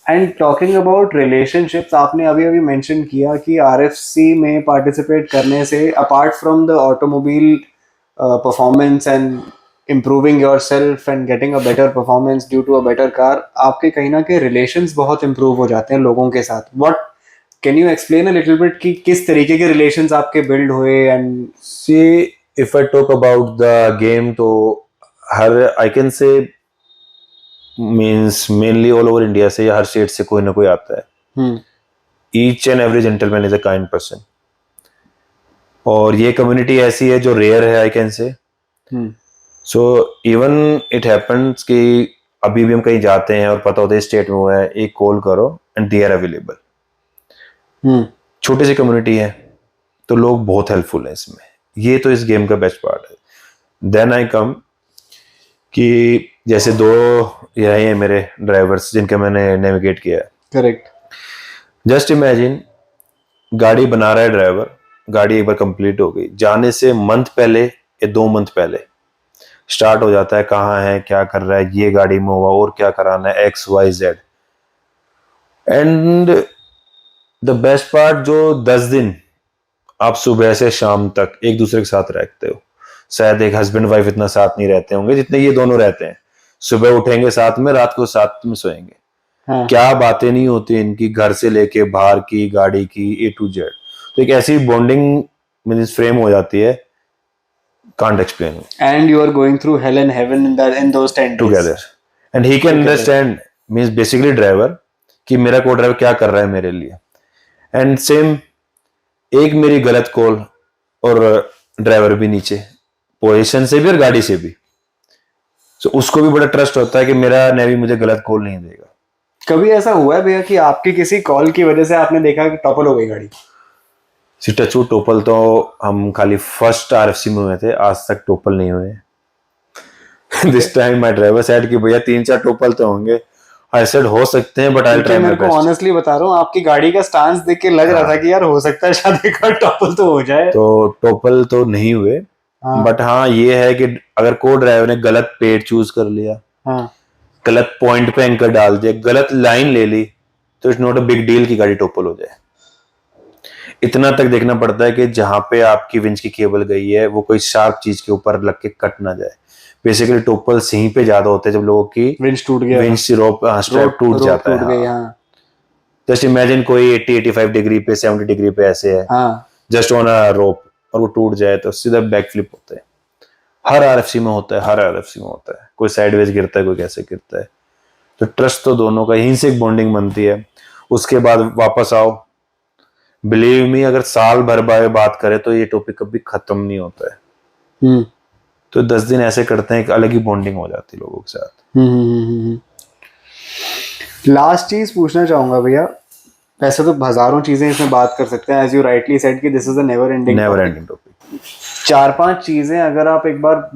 And talking about relationships, आपने अभी अभी मेंशन किया कि आरएफसी में पार्टिसिपेट करने से apart from the automobile performance and improving yourself and getting a better performance due to a better car, आपके कहीं ना कहीं रिलेशंस बहुत इम्प्रूव हो जाते हैं लोगों के साथ. What can you explain a little bit कि किस तरीके के रिलेशंस आपके बिल्ड हुए? And see if I talk about the game, तो हर I can say means mainly all over India से या हर स्टेट से कोई ना कोई आता है. Each and every gentleman is a kind person. और ये कम्युनिटी ऐसी है जो रेयर है, आई कैन से. सो इवन इट हैपेंस कि अभी भी हम कहीं जाते हैं और पता होता है स्टेट में हुआ है, एक कॉल करो एंड दे आर अवेलेबल. छोटी सी कम्युनिटी है तो लोग बहुत हेल्पफुल हैं इसमें. ये तो इस गेम का बेस्ट पार्ट है. देन आई कम कि जैसे 2 यही हैं मेरे ड्राइवर्स जिनका मैंने नेविगेट किया है. करेक्ट. जस्ट इमेजिन, गाड़ी बना रहा है ड्राइवर, गाड़ी एक बार कंप्लीट हो गई, जाने से मंथ पहले या 2 मंथ पहले स्टार्ट हो जाता है कहाँ है, क्या कर रहा है, ये गाड़ी में हुआ और क्या कराना है, XYZ. And the best part, जो 10 दिन आप सुबह से शाम तक एक दूसरे के साथ रहते हो. शायद एक हस्बैंड वाइफ इतना साथ नहीं रहते होंगे जितने ये दोनों रहते हैं. सुबह उठेंगे साथ में, रात को साथ में सोएंगे. क्या बातें नहीं होती इनकी, घर से लेके बाहर की, गाड़ी की, A to Z. तो एक ऐसी बॉन्डिंग मींस फ्रेम हो जाती है, can't explain. And you are going through hell and heaven in those 10 days together. And he can understand, means basically driver, कि मेरा को ड्राइवर क्या कर रहा है मेरे लिए. एंड सेम एक मेरी गलत कॉल और ड्राइवर भी नीचे, पोजीशन से भी और गाड़ी से भी. So उसको भी बड़ा ट्रस्ट होता है कि मेरा नेवी मुझे गलत कॉल नहीं देगा. कभी ऐसा हुआ है भैया कि आपकी किसी कॉल की वजह से आपने देखा कि टॉपल हो गई गाड़ी? टचू टोपल तो हम खाली फर्स्ट RFC में हुए थे, आज तक टोपल नहीं हुए. This time my driver said कि भैया 3-4 टोपल तो होंगे. आई सेड हो सकते हैं but I try my best. Honestly बता रहा हूँ, आपकी गाड़ी का स्टांस देख के लग रहा था कि यार हो सकता है शायद एक बार टोपल तो हो जाए. तो टोपल तो नहीं हुए. बट हाँ ये है कि अगर को ड्राइवर ने गलत पेड़ चूज कर लिया, गलत पॉइंट पे एंकर डाल दिया, गलत लाइन ले ली, तो it's not a big deal कि गाड़ी टोपल हो जाए. इतना तक देखना पड़ता है कि जहां पे आपकी विंच की केबल गई है वो कोई शार्प चीज के ऊपर लग के कट ना जाए. बेसिकली टोपल्स यहीं पे ज्यादा होते हैं जब लोगों की विंच टूट गया, विंच रोप स्ट्रैप टूट जाता है. जस्ट इमेजिन कोई 80-85 डिग्री पे 70 डिग्री पे ऐसे है जस्ट ऑन अ रोप और वो टूट जाए तो सीधा बैक फ्लिप होता है. हर RFC में होता है, हर RFC में होता है. कोई साइडवेज गिरता है, कोई कैसे गिरता है. तो ट्रस्ट तो दोनों का, यहीं से एक बॉन्डिंग बनती है. उसके बाद वापस आओ, बिलीव मी, अगर साल भर बात करें तो ये टॉपिक कभी खत्म नहीं होता है. तो 10 दिन ऐसे करते हैं, एक अलग ही बॉन्डिंग हो जाती है लोगों के साथ. लास्ट चीज पूछना चाहूंगा भैया, वैसे तो हजारों चीजें इसमें बात कर सकते हैं, एज यू राइटली सेड कि this is a never ending topic. 4-5 चीजें अगर आप एक बार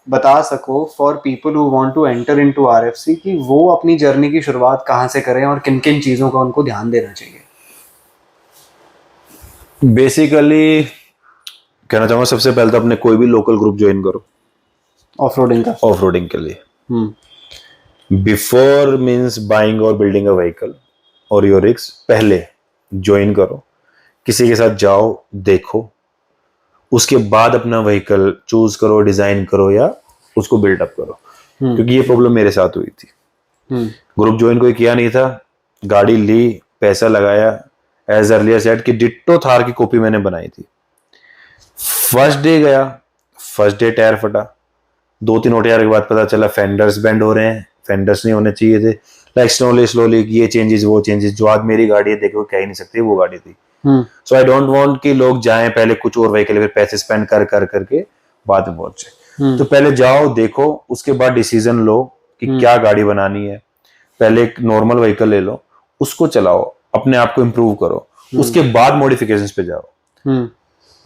बता सको for people who want to enter into RFC, कि वो अपनी जर्नी की शुरुआत कहां से करें और किन किन चीजों का उनको ध्यान देना चाहिए. बेसिकली कहना चाहूंगा सबसे पहले तो अपने कोई भी लोकल ग्रुप ज्वाइन करो ऑफ-रोडिंग के लिए. बिफोर मींस बाइंग और बिल्डिंग अ व्हीकल और योर रिग्स, पहले ज्वाइन करो, किसी के साथ जाओ, देखो, उसके बाद अपना व्हीकल चूज करो, डिजाइन करो या उसको बिल्डअप करो. क्योंकि ये प्रॉब्लम मेरे साथ हुई थी. ग्रुप ज्वाइन कोई किया नहीं था, गाड़ी ली, पैसा लगाया, एज अर्लियर सेड कि डिट्टो थार की कॉपी मैंने बनाई थी. फर्स्ट डे गया, फर्स्ट डे टायर फटा. 2-3 OTR के बाद पता चला फेंडर्स बेंड हो रहे हैं, फेंडर्स नहीं होने चाहिए थे. लाइक स्लोली ये चेंजेस वो चेंजेस. जो आज मेरी गाड़ी है देखो कह ही नहीं सकती, वो गाड़ी थी. सो आई डोंट वांट कि लोग जाएं पहले कुछ और व्हीकल पे पैसे स्पेंड करके बाद में पहुंचे. तो पहले जाओ, देखो, उसके बाद डिसीजन लो कि क्या गाड़ी बनानी है. पहले एक नॉर्मल व्हीकल ले लो, उसको चलाओ, अपने आप को इम्प्रूव करो, उसके बाद मॉडिफिकेशंस पे जाओ.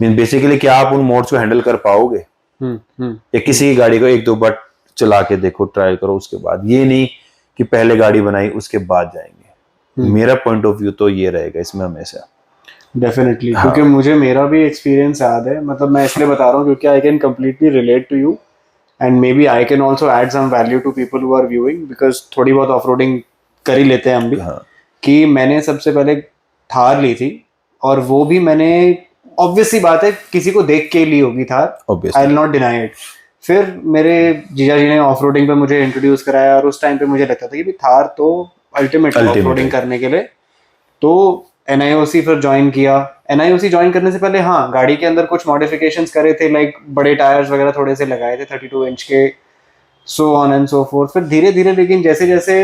मीन बेसिकली क्या आप उन मोड्स को हैंडल कर पाओगे, या किसी गाड़ी को 1-2 बार चला के देखो, ट्राई करो, उसके बाद. ये नहीं कि पहले गाड़ी बनाई उसके बाद जाएंगे. मेरा पॉइंट ऑफ व्यू तो ये रहेगा इसमें हमेशा. डेफिनेटली. क्योंकि मुझे मेरा भी एक्सपीरियंस याद है, मतलब मैं इसलिए बता रहा हूँ क्योंकि I can completely relate to you and maybe I can also add some value to people who are viewing, because थोड़ी बहुत ऑफ रोडिंग कर ही लेते हैं हम भी, हाँ कि मैंने सबसे पहले थार ली थी, और वो भी मैंने, ऑब्वियस सी बात है, किसी को देख के ली होगी Thar, I will not deny it. फिर मेरे जीजा जी ने ऑफ रोडिंग पे मुझे इंट्रोड्यूस कराया, और उस टाइम पे मुझे लगता था कि भी थार तो अल्टीमेट ऑफ रोडिंग करने के लिए। तो NIOC फिर ज्वाइन किया। NIOC ज्वाइन करने से पहले हाँ, गाड़ी के अंदर कुछ मॉडिफिकेशंस करे थे, लाइक बड़े टायर्स वगैरह थोड़े से लगाए थे 32 इंच के, so on and so fourth. फिर धीरे धीरे लेकिन जैसे जैसे,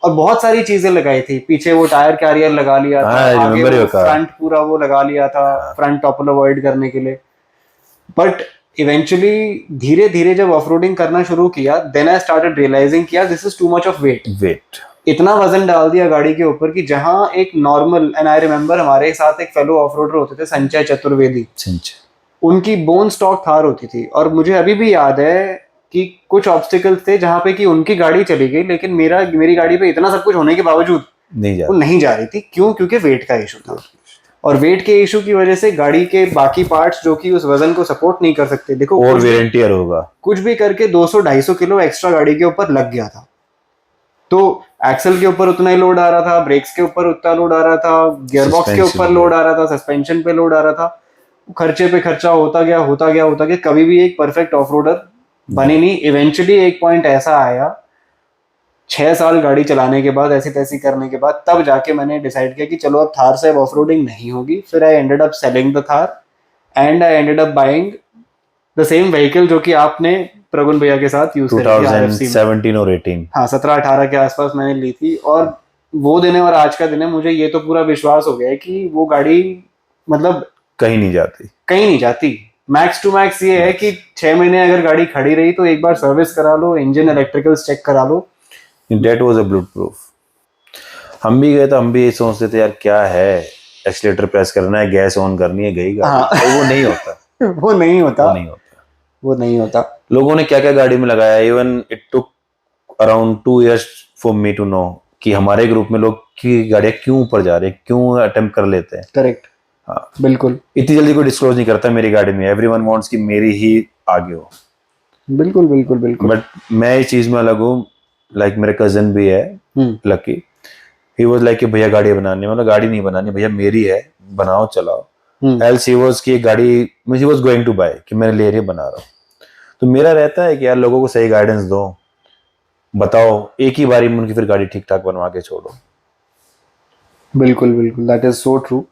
और बहुत सारी चीजें लगाई थी, पीछे वो टायर कैरियर लगा लिया था, आगे वो फ्रंट पूरा वो लगा लिया था फ्रंट टॉपल अवॉइड करने के लिए। बट इवेंचुअली धीरे धीरे जब ऑफ रोडिंग करना शुरू किया, देन आई स्टार्टेड रियलाइजिंग किया this is too much of weight. इतना वजन डाल दिया गाड़ी के ऊपर कि जहां एक नॉर्मल, एंड आई रिमेम्बर हमारे साथ एक फेलो ऑफ रोडर होते थे संजय चतुर्वेदी, उनकी बोन स्टॉक थार होती थी, और मुझे अभी भी याद है कि कुछ ऑब्स्टिकल्स थे जहां पे कि उनकी गाड़ी चली गई, लेकिन मेरी गाड़ी पे इतना सब कुछ होने के बावजूद वो नहीं जा रही थी। क्यों? क्योंकि वेट का इशू था, और वेट के इशू की वजह से गाड़ी के बाकी पार्ट्स जो कि उस वजन को सपोर्ट नहीं कर सकते, देखो और वेयर एंड टियर होगा, कुछ भी करके 200-250 किलो एक्स्ट्रा गाड़ी के ऊपर लग गया था। तो एक्सल के ऊपर उतना ही लोड आ रहा था, ब्रेक्स के ऊपर उतना लोड आ रहा था, गियरबॉक्स के ऊपर लोड आ रहा था, सस्पेंशन पे लोड आ रहा था, खर्चे पे खर्चा होता गया। कभी भी एक परफेक्ट ऑफ रोडर बने नहीं। इवेंचुअली एक पॉइंट ऐसा आया, 6 साल गाड़ी चलाने के बाद, ऐसी तैसी करने के बाद, तब जाके मैंने डिसाइड किया कि चलो अब थार से ऑफ रोडिंग नहीं होगी। फिर I ended up selling the Thar, and I ended up buying the same vehicle जो कि आपने प्रगुन भैया के साथ यूज करी थी 2017 और 18, हाँ 17-18 के आसपास मैंने ली थी। और वो दिन है और आज का दिन है, मुझे ये तो पूरा विश्वास हो गया है कि वो गाड़ी मतलब कहीं नहीं जाती। मैक्स टू मैक्स ये है कि 6 महीने अगर गाड़ी खड़ी रही तो एक बार सर्विस करा लो, इंजन इलेक्ट्रिकल्स चेक करा लो। That was a bulletproof। हम भी गए तो हम भी ये सोचते थे यार क्या है, एक्सीलेटर प्रेस करना है, गैस ऑन करनी है, गई गाड़ी। हाँ। वो नहीं होता वो नहीं होता। लोगों ने क्या क्या गाड़ी में लगाया, even it took around 2 years for me to know कि हमारे ग्रुप में लोग की गाड़ियां क्यों ऊपर जा रहे हैं, क्यों अटेम्प्ट कर लेते हैं। करेक्ट, हाँ बिल्कुल। इतनी जल्दी कोई डिस्क्लोज नहीं करता मेरी गाड़ी में, एवरीवन वांट्स कि मेरी ही आगे हो। बिल्कुल बिल्कुल बिल्कुल। बट मैं इस चीज में अलग हूँ। लाइक मेरे कजन भी है लकी, ही वाज लाइक कि भैया गाड़ी बनानी है, मतलब गाड़ी नहीं बनानी भैया, मेरी है, बनाओ चलाओ। एल्स ही वाज की गाड़ी he was going to buy, कि मैंने ले रही बना रहा हूँ। तो मेरा रहता है कि यार लोगों को सही गाइडेंस दो, बताओ, एक ही बारी में उनकी फिर गाड़ी ठीक ठाक बनवा के छोड़ो। बिल्कुल बिल्कुल, that is so true.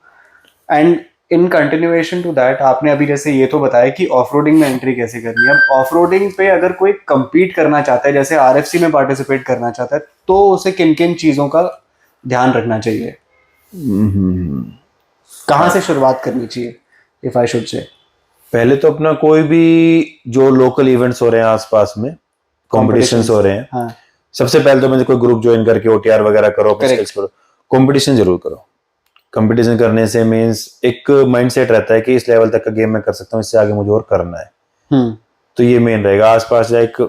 And in continuation to that, आपने अभी जैसे ये तो बताया कि ऑफ रोडिंग में एंट्री कैसे करनी है। अब ऑफ रोडिंग पे अगर कोई compete करना चाहता है, जैसे RFC में पार्टिसिपेट करना चाहता है, तो उसे किन किन चीजों का ध्यान रखना चाहिए? कहाँ से शुरुआत करनी चाहिए, इफ आई शुड से? पहले तो अपना कोई भी जो लोकल इवेंट्स हो रहे हैं आसपास में, कॉम्पिटिशन्स हो रहे हैं, हाँ। सबसे पहले तो मुझे कोई ग्रुप ज्वाइन करके OTR वगैरह करो, कंपटीशन जरूर करो। कंपटीशन करने से मींस एक माइंडसेट रहता है कि इस लेवल तक का गेम मैं कर सकता हूँ, इससे आगे मुझे और करना है। तो ये मेन रहेगा। आसपास लाइक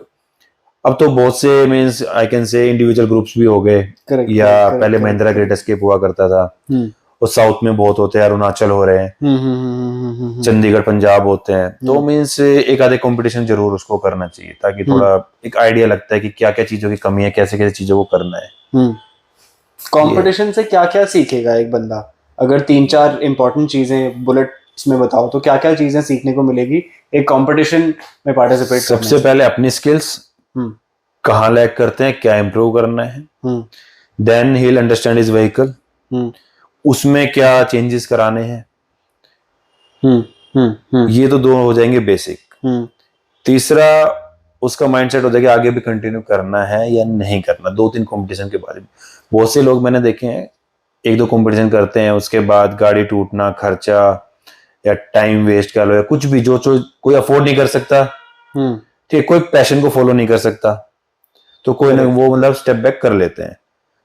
अब तो बहुत से मींस आई कैन से इंडिविजुअल ग्रुप्स भी हो गए, या पहले महिंद्रा ग्रेट एस्केप हुआ करता था, और साउथ में बहुत होते हैं, अरुणाचल हो रहे हैं, चंडीगढ़ पंजाब होते हैं। तो मींस एक आधे कंपटीशन जरूर उसको करना चाहिए, ताकि थोड़ा एक आइडिया लगता है कि क्या क्या चीजों की कमी है, कैसे कैसे चीजों को करना है। कंपटीशन से क्या क्या सीखेगा एक बंदा? अगर 3-4 इंपॉर्टेंट चीजें बुलेट्स में बताओ तो क्या क्या चीजें सीखने को मिलेगी एक कंपटीशन में पार्टिसिपेट करने? सबसे पहले अपनी स्किल्स कहाँ लैग करते हैं, क्या इंप्रूव करना है। Then he will understand his vehicle, उसमें क्या चेंजेस कराने हैं। ये तो दो हो जाएंगे बेसिक। तीसरा उसका माइंडसेट हो जाएगा आगे भी कंटिन्यू करना है या नहीं करना। 2-3 कंपटीशन के बारे में बहुत से लोग मैंने देखे हैं, 1-2 कंपटीशन करते हैं, उसके बाद गाड़ी टूटना, खर्चा या टाइम वेस्ट कर लो, या कुछ भी जो कोई अफोर्ड नहीं कर सकता, ठीक, कोई पैशन को फॉलो नहीं कर सकता, तो कोई ना वो मतलब स्टेप बैक कर लेते हैं।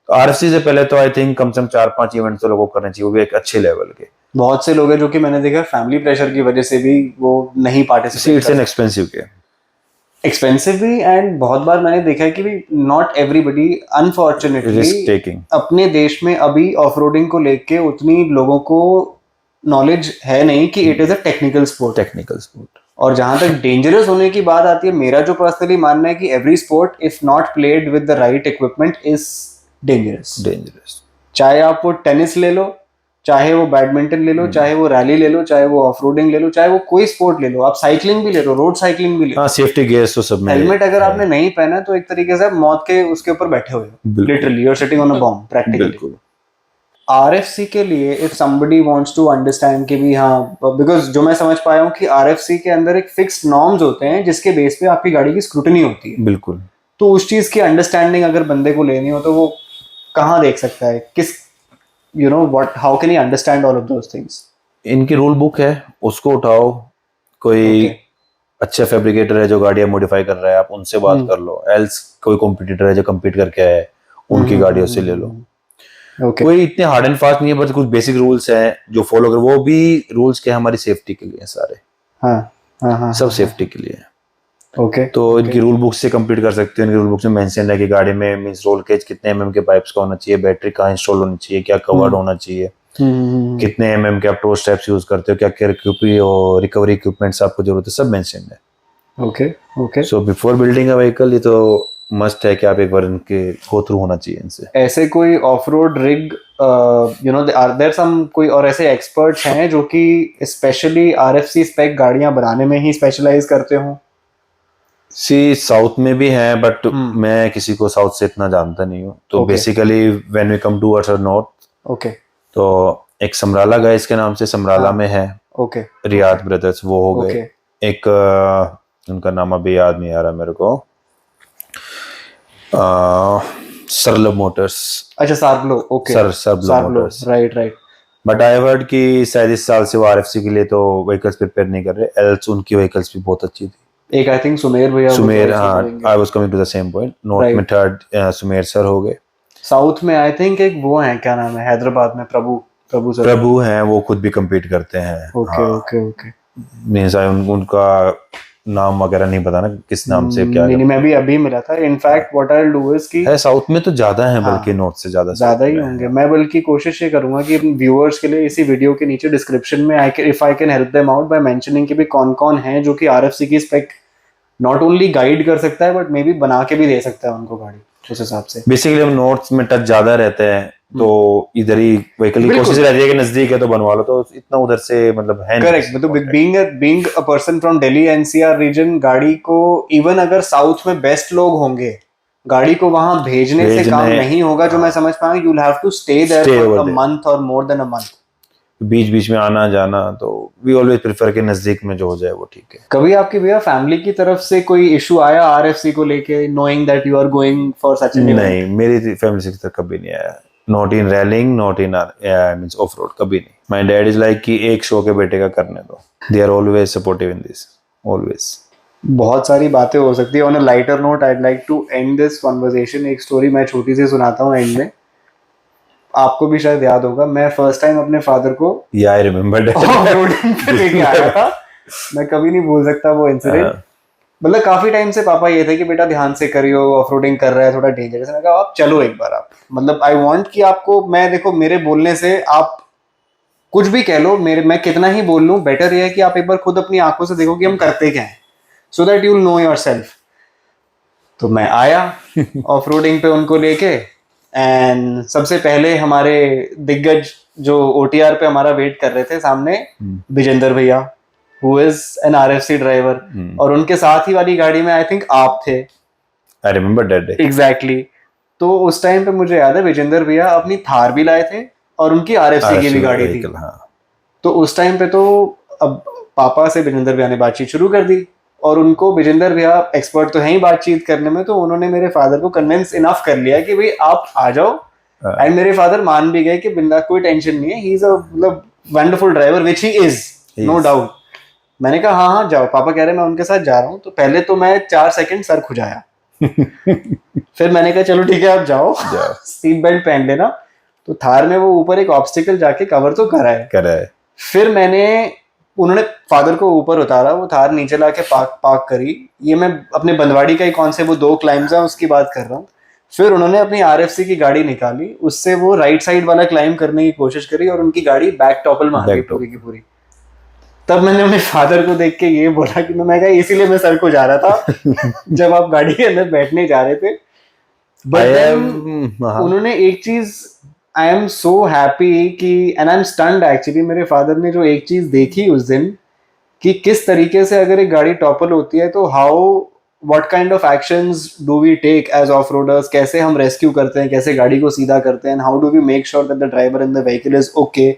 तो RFC से पहले तो आई थिंक कम से कम 4-5 इवेंट तो लोगों को करने चाहिए, वो भी एक अच्छे लेवल के। बहुत से लोग हैं जो कि मैंने देखा फैमिली प्रेशर की वजह से भी वो नहीं participate. It's an expensive game, expensive भी, एंड बहुत बार मैंने देखा है कि भी not everybody unfortunately risk taking. अपने देश में अभी ऑफ रोडिंग को लेके उतनी लोगों को नॉलेज है नहीं कि it is a technical sport. और जहां तक डेंजरस होने की बात आती है, मेरा जो पर्सनली मानना है कि every sport if not played with the right equipment is dangerous. चाहे आप वो टेनिस ले लो, चाहे वो बैडमिंटन ले लो, चाहे वो रैली ले लो, चाहे वो ऑफ रोडिंग ले लो, चाहे वो कोई स्पोर्ट ले लो, आप साइकिलिंग भी ले लो, रोड साइकिलिंग भी ले लो, हाँ सेफ्टी गियर्स तो सब में हेलमेट अगर है। आपने नहीं पहना तो एक तरीके से आप मौत के उसके ऊपर बैठे हुए हो, बिल्कुल। Literally you are sitting on a bomb practically. बिल्कुल। आरएफसी के लिए if somebody wants to understand कि भी हाँ, बिकॉज जो मैं समझ पाया हूँ कि आरएफसी के अंदर एक फिक्स्ड नॉर्म्स होते हैं जिसके बेस पे आपकी गाड़ी की स्क्रूटनी होती है। बिल्कुल। तो उस चीज की अंडरस्टैंडिंग अगर बंदे को लेनी हो तो वो कहाँ देख सकता है, किस you know what, how can he understand all of those things? इनकी रूल बुक है, उसको उठाओ, कोई अच्छा फैब्रिकेटर है जो गाड़ियां मॉडिफाई कर रहा है, आप उनसे बात कर लो, एल्स कोई कॉम्पिटिटर है जो कम्पीट करके आया है, उनकी गाड़ियों से ले लो। कोई इतने हार्ड एंड फास्ट नहीं है, बट कुछ बेसिक रूल्स हैं जो फॉलो कर, वो भी रूल्स के हमारी सेफ्टी के लिए हैं सारे। हाँ, सब सेफ्टी के लिए है। ओके। तो इनकी रूल बुक से कंप्लीट कर सकते हो। इनकी रूल बुक में मेंशन है कि गाड़ी में मींस रोल केज कितने एमएम के पाइप्स का होना चाहिए, बैटरी कहाँ इंस्टॉल होनी चाहिए, क्या कवर्ड होना चाहिए, कितने एमएम के आप टो स्टेप्स यूज करते हो, क्या क्या रिकवरी इक्विपमेंट्स आपको जरूरत है, सब मेंशन है। Okay. So before building a vehicle ये तो मस्ट है कि आप एक बार इनके गो थ्रू होना चाहिए इनसे। ऐसे कोई off road rig you know are there some कोई और ऐसे एक्सपर्ट्स हैं जो कि स्पेशली आरएफसी स्पेक गाड़ियां बनाने में ही स्पेशलाइज करते हो? सी साउथ में भी है, बट मैं किसी को साउथ से इतना जानता नहीं हूँ। तो basically when we come towards north, okay, तो एक समराला गाइस के नाम से समराला में है, ओके, रियाद ब्रदर्स वो हो गए। एक उनका नाम अभी याद नहीं आ रहा मेरे को, सरलो मोटर्स। अच्छा, सार्बलो, ओके, सरलो Motors, right. But I heard कि शायद इस साल से वो आरएफसी के लिए तो व्हीकल्स प्रिपेयर नहीं कर रहे, एल्स उनकी व्हीकल्स भी बहुत अच्छी थी। एक आई थिंक सुमेर भैया, हाँ, I was coming to the same point. North में थर्ड सुमेर सर हो गए। साउथ में आई थिंक एक वो है, क्या नाम है, हैदराबाद में प्रभु सर, प्रभु हैं, वो खुद भी compete करते हैं। ओके। मीन्स उनका नाम वगैरह नहीं पता ना किस नाम से क्या। नहीं, मैं भी अभी मिला था। In fact what I will do is कि है साउथ में तो ज्यादा है, बल्कि नॉर्थ से ज्यादा ही होंगे। मैं बल्कि कोशिश ये करूंगा कि व्यूअर्स के लिए इसी वीडियो के नीचे डिस्क्रिप्शन में if I can help them out by mentioning कि भी कौन है जो कि आरएफसी की स्पेक नॉट ओनली गाइड कर सकता है बट मे बी बना के भी दे सकता है उनको गाड़ी उस हिसाब से। बेसिकली हम नॉर्थ में टच ज्यादा रहते हैं, तो इधर ही व्हीकल की कोशिश रहती है कि नजदीक है तो बनवा लो, तो इतना उधर से मतलब है। करेक्ट, मतलब being a person from Delhi NCR region, गाड़ी को इवन अगर साउथ में बेस्ट लोग होंगे, गाड़ी को वहां भेजने से काम नहीं होगा। जो मैं समझ पाया, you will have to stay there for a month और मोर देन अ मंथ। बीच में आना जाना, तो वी ऑलवेज प्रेफर के नजदीक में जो हो जाए वो ठीक है। कभी आपकी भैया फैमिली की तरफ से कोई इशू आया आरएफसी को लेके, knowing that you are going for such an event? नहीं, मेरी फैमिली से तक कभी नहीं आया। Not in rallying, not in means of road, कभी नहीं। माय डैड इज लाइक कि एक शो के बेटे का करने दो। They are always supportive in this, always. बहुत सारी बातें हो सकती है। On a lighter note I would like to end this conversation. एक स्टोरी मैं छोटी सी सुनाता हूँ एंड में, आपको भी शायद याद होगा। मैं फर्स्ट टाइम अपने फादर को आई रिमेम्बर रोडिंग पे लेके आया था। मैं कभी नहीं भूल सकता वो इंसिडेंट। मतलब काफी टाइम से पापा ये थे कि बेटा ध्यान से करियो, ऑफ रोडिंग कर रहा है, थोड़ा डेंजरस है। मैं कहा आप चलो एक बार, आप मतलब आई वांट कि आपको, मैं देखो मेरे बोलने से आप कुछ भी कह लो, मैं कितना ही बोल लूं, बेटर ये है कि आप एक बार खुद अपनी आंखों से देखो कि हम करते क्या हैं, so that you will know yourself. तो मैं आया ऑफ रोडिंग पे उनको लेके, एंड सबसे पहले हमारे दिग्गज जो ओटीआर पे हमारा वेट कर रहे थे सामने, विजेंद्र भैया who is an RFC driver, और उनके साथ ही वाली गाड़ी में आई थिंक आप थे। I remember that day. Exactly. तो उस टाइम पे मुझे याद है विजेंद्र भैया अपनी थार भी लाए थे और उनकी आरएफसी की भी गाड़ी थी। तो उस टाइम पे तो अब पापा से विजेंद्र भैया ने बातचीत शुरू कर दी, और उनको विजेंद्र भैया एक्सपर्ट तो हैं ही बातचीत करने में, तो उन्होंने मेरे फादर को कन्विंस इनफ कर लिया कि भाई आप आ जाओ। एंड मेरे फादर मान भी गए कि बिंदा कोई टेंशन नहीं है, ही इज अ मतलब wonderful driver, which he is, no doubt. मैंने कहा हाँ जाओ, पापा कह रहे मैं उनके साथ जा रहा हूँ। तो पहले तो मैं 4 सेकंड सर खुजाया फिर मैंने कहा चलो ठीक है आप जाओ, सीट बेल्ट पहन लेना। तो थार में वो ऊपर एक ऑब्स्टिकल जाके कवर तो करा है। फिर उन्होंने फादर को ऊपर उतारा, वो थार नीचे लाके पार्क करी। ये मैं अपने बंदवाड़ी का ही कौन से वो 2 क्लाइम्स है उसकी बात कर रहा हूँ। फिर उन्होंने अपनी आरएफसी की गाड़ी निकाली, उससे वो राइट साइड वाला क्लाइम करने की कोशिश करी और उनकी गाड़ी बैक टॉपल मार गई पूरी की पूरी। तब मैंने अपने फादर को देख के ये बोला कि मैं कहा इसीलिए मैं सर को जा रहा था जब आप गाड़ी के अंदर बैठने जा रहे थे। But I then हाँ, उन्होंने एक चीज, आई एम सो हैप्पी कि, and I M stunned actually, मेरे फादर ने जो एक चीज देखी उस दिन कि किस तरीके से अगर एक गाड़ी टॉपल होती है तो how, what kind of actions do we take as off roaders, कैसे हम रेस्क्यू करते हैं, कैसे गाड़ी को सीधा करते हैं, how do we make sure that the driver in the vehicle is okay.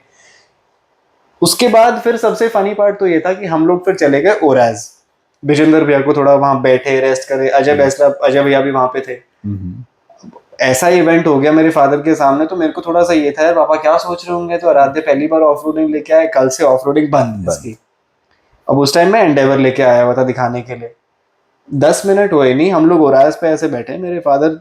उसके बाद फिर सबसे फनी पार्ट तो ये था कि हम लोग फिर चले गए ओराज, विजेंद्र भैया को थोड़ा वहां बैठे रेस्ट करे, अजय भैया भी वहां पे थे। ऐसा इवेंट हो गया मेरे फादर के सामने, तो मेरे को थोड़ा सा ये था यार पापा क्या सोच रहे होंगे, तो आराध्य पहली बार ऑफ रोडिंग लेके आए, कल से ऑफ रोडिंग बंद है इसकी। अब उस टाइम मैं एंडेवर लेके आया हुआ था दिखाने के लिए। 10 मिनट हुए नहीं, हम लोग ओराज पे ऐसे बैठे, मेरे फादर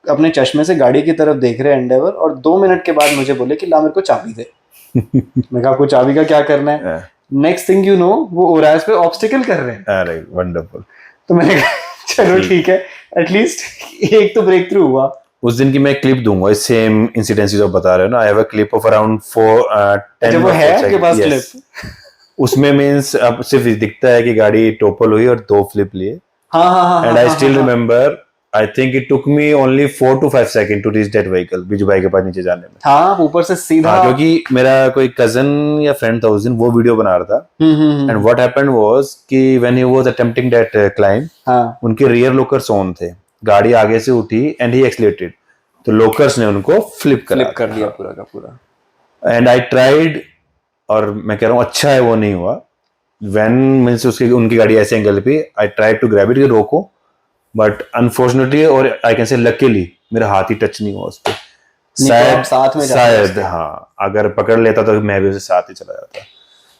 अपने चश्मे से गाड़ी की तरफ देख रहे हैं एंडेवर, और 2 मिनट के बाद मुझे बोले कि ला मेरे को चाबी दे। मैं कहा आपको चाबी का क्या करना है? नेक्स्ट थिंग यू नो वो ओराज पे ऑब्स्टिकल कर रहे हैं। अरे वंडरफुल। तो मैंने कहा चलो ठीक है, एटलीस्ट एक तो ब्रेक थ्रू हुआ। उस दिन की मैं क्लिप दूंगा, इस सेम इंसिडेंस जो आप बता रहे हो ना, I have a clip of around 10 वो है आपके पास क्लिप? उसमें मींस अब सिर्फ दिखता है कि गाड़ी टोपल हुई और 2 फ्लिप लिए। हाँ हाँ हाँ, and I still remember, I think it took me only 4 to 5 second to reach that vehicle, Biju भाई के पास नीचे जाने में। हाँ ऊपर से सीधा। हाँ, क्योंकि मेरा कोई कजन या फ्रेंड था उस दिन, वो वीडियो बना रहा था। एंड व्हाट हैपेंड वाज कि when he was attempting that climb, हाँ उनके रियर लोकर्स ऑन थे, गाड़ी आगे से उठी एंड ही एक्सीलरेटेड, तो लोकर्स ने उनको फ्लिप कर दिया पूरा का पूरा। एंड आई ट्राइड, और मैं कह रहा हूँ अच्छा है वो नहीं हुआ। व्हेन मींस उसकी उनकी गाड़ी ऐसे एंगल पे, I tried to grab it कि रोको, बट अनफॉर्चुनेटली और आई कैन से लकीली मेरा हाथ ही टच नहीं हुआ उस पर। शायद साथ में शायद हाँ, अगर पकड़ लेता तो मैं भी उसके साथ ही चला जाता।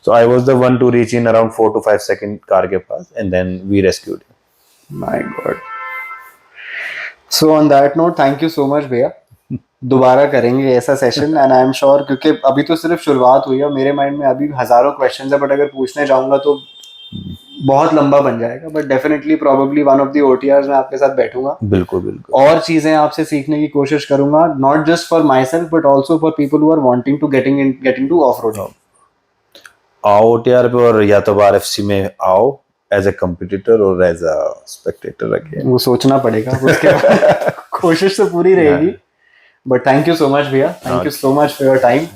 So I was the one to reach in around 4 to 5 second car के पास, and then we rescued him. My god. So on that note, thank you so much भैया। दोबारा करेंगे ऐसा सेशन, एंड आई एम श्योर, क्योंकि अभी तो सिर्फ शुरुआत हुई है, मेरे माइंड में अभी हजारों क्वेश्चंस है, बट अगर पूछने जाऊंगा तो बहुत लंबा बन जाएगा। But definitely probably one of the OTRs में आपके साथ बैठूंगा, बिल्कुल बिल्कुल, और चीजें आपसे सीखने की कोशिश करूंगा, not just for my self but also for people who are wanting to getting to off road. आओ OTR पे, और या तो RFC में आओ एज अ कंपटीटर और एज अ स्पेक्टेटर अगेन, वो सोचना पड़ेगा उसके बाद। कोशिश तो पूरी रहेगी। But thank you so much भैया, thank you so much for your time.